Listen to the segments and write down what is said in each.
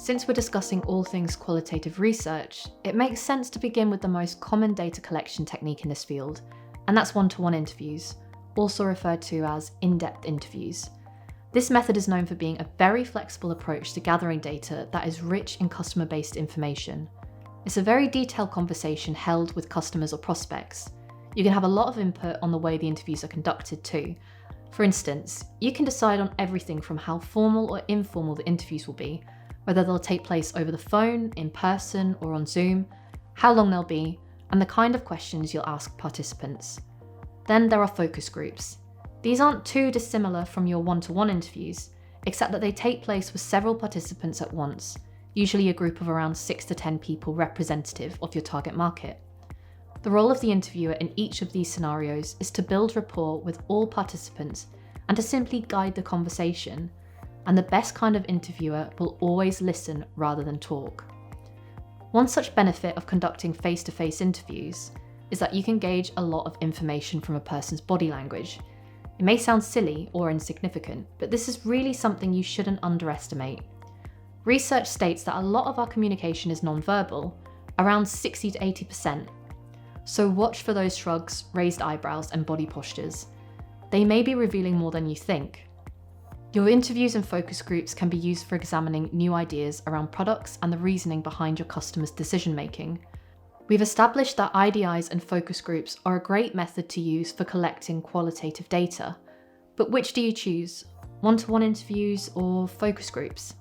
Since we're discussing all things qualitative research, it makes sense to begin with the most common data collection technique in this field, and that's one-to-one interviews, also referred to as in-depth interviews. This method is known for being a very flexible approach to gathering data that is rich in customer-based information. It's a very detailed conversation held with customers or prospects. You can have a lot of input on the way the interviews are conducted too. For instance, you can decide on everything from how formal or informal the interviews will be, whether they'll take place over the phone, in person, or on Zoom, how long they'll be, and the kind of questions you'll ask participants. Then there are focus groups. These aren't too dissimilar from your one-to-one interviews, except that they take place with several participants at once, usually a group of around 6 to 10 people representative of your target market. The role of the interviewer in each of these scenarios is to build rapport with all participants and to simply guide the conversation, and the best kind of interviewer will always listen rather than talk. One such benefit of conducting face-to-face interviews is that you can gauge a lot of information from a person's body language. It may sound silly or insignificant, but this is really something you shouldn't underestimate. Research states that a lot of our communication is nonverbal, around 60 to 80%. So watch for those shrugs, raised eyebrows, and body postures. They may be revealing more than you think. Your interviews and focus groups can be used for examining new ideas around products and the reasoning behind your customers' decision-making. We've established that IDIs and focus groups are a great method to use for collecting qualitative data. But which do you choose? One-to-one interviews or focus groups?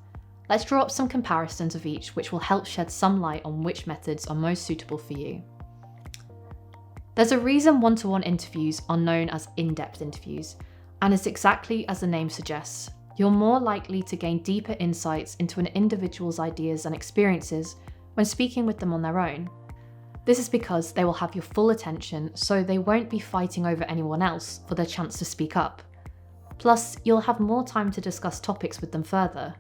Let's draw up some comparisons of each, which will help shed some light on which methods are most suitable for you. There's a reason one-to-one interviews are known as in-depth interviews, and it's exactly as the name suggests. You're more likely to gain deeper insights into an individual's ideas and experiences when speaking with them on their own. This is because they will have your full attention, so they won't be fighting over anyone else for their chance to speak up. Plus, you'll have more time to discuss topics with them further.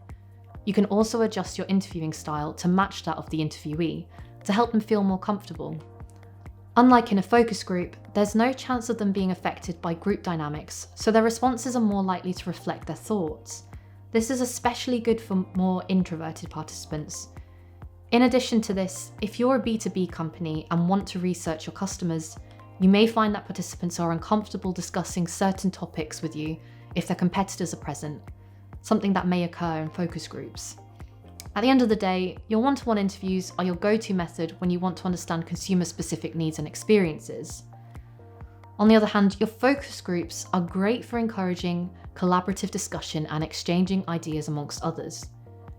You can also adjust your interviewing style to match that of the interviewee to help them feel more comfortable. Unlike in a focus group, there's no chance of them being affected by group dynamics, so their responses are more likely to reflect their thoughts. This is especially good for more introverted participants. In addition to this, if you're a B2B company and want to research your customers, you may find that participants are uncomfortable discussing certain topics with you if their competitors are present, something that may occur in focus groups. At the end of the day, your one-to-one interviews are your go-to method when you want to understand consumer-specific needs and experiences. On the other hand, your focus groups are great for encouraging collaborative discussion and exchanging ideas amongst others.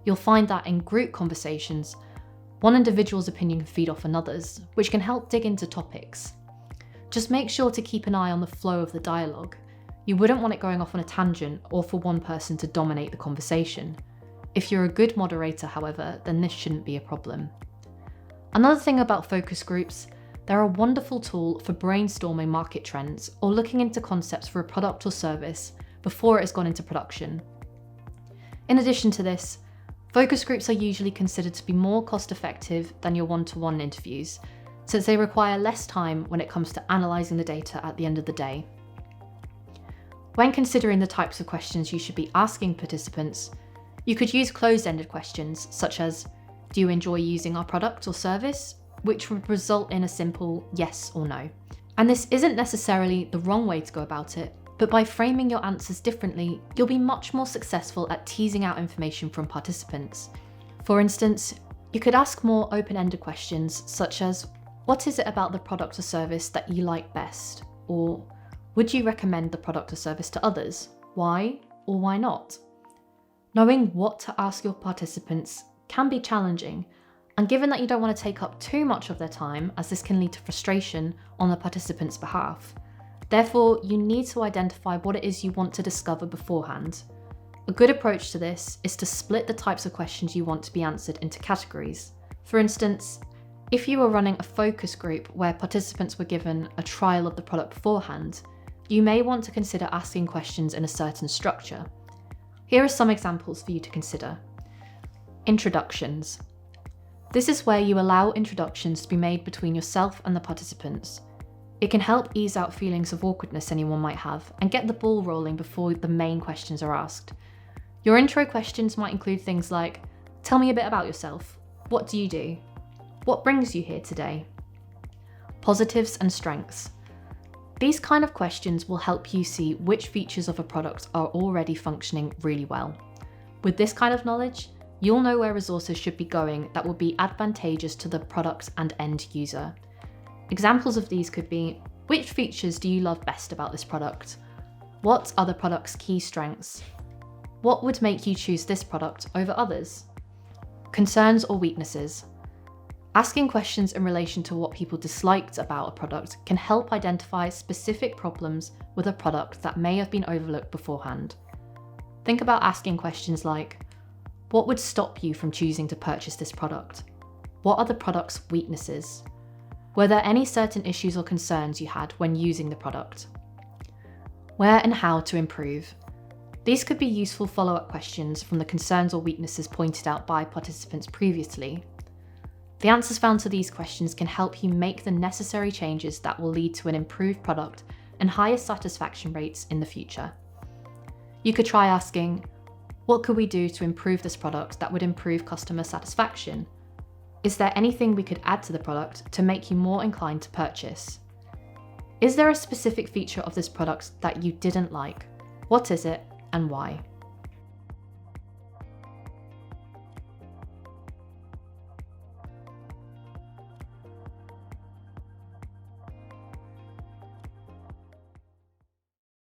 You'll find that in group conversations, one individual's opinion can feed off another's, which can help dig into topics. Just make sure to keep an eye on the flow of the dialogue. You wouldn't want it going off on a tangent or for one person to dominate the conversation. If you're a good moderator, however, then this shouldn't be a problem. Another thing about focus groups, they're a wonderful tool for brainstorming market trends or looking into concepts for a product or service before it has gone into production. In addition to this, focus groups are usually considered to be more cost-effective than your one-to-one interviews, since they require less time when it comes to analysing the data at the end of the day. When considering the types of questions you should be asking participants, you could use closed-ended questions such as, do you enjoy using our product or service? Which would result in a simple yes or no. And this isn't necessarily the wrong way to go about it, but by framing your answers differently, you'll be much more successful at teasing out information from participants. For instance, you could ask more open-ended questions such as, what is it about the product or service that you like best? Or, would you recommend the product or service to others? Why or why not? Knowing what to ask your participants can be challenging, and given that you don't want to take up too much of their time, as this can lead to frustration on the participants' behalf, therefore you need to identify what it is you want to discover beforehand. A good approach to this is to split the types of questions you want to be answered into categories. For instance, if you were running a focus group where participants were given a trial of the product beforehand, you may want to consider asking questions in a certain structure. Here are some examples for you to consider. Introductions. This is where you allow introductions to be made between yourself and the participants. It can help ease out feelings of awkwardness anyone might have and get the ball rolling before the main questions are asked. Your intro questions might include things like, Tell me a bit about yourself. What do you do? What brings you here today? Positives and strengths. These kind of questions will help you see which features of a product are already functioning really well. With this kind of knowledge, you'll know where resources should be going that will be advantageous to the product and end user. Examples of these could be, which features do you love best about this product? What are the product's key strengths? What would make you choose this product over others? Concerns or weaknesses. Asking questions in relation to what people disliked about a product can help identify specific problems with a product that may have been overlooked beforehand. Think about asking questions like, what would stop you from choosing to purchase this product? What are the product's weaknesses? Were there any certain issues or concerns you had when using the product? Where and how to improve. These could be useful follow-up questions from the concerns or weaknesses pointed out by participants previously. The answers found to these questions can help you make the necessary changes that will lead to an improved product and higher satisfaction rates in the future. You could try asking, what could we do to improve this product that would improve customer satisfaction? Is there anything we could add to the product to make you more inclined to purchase? Is there a specific feature of this product that you didn't like? What is it and why?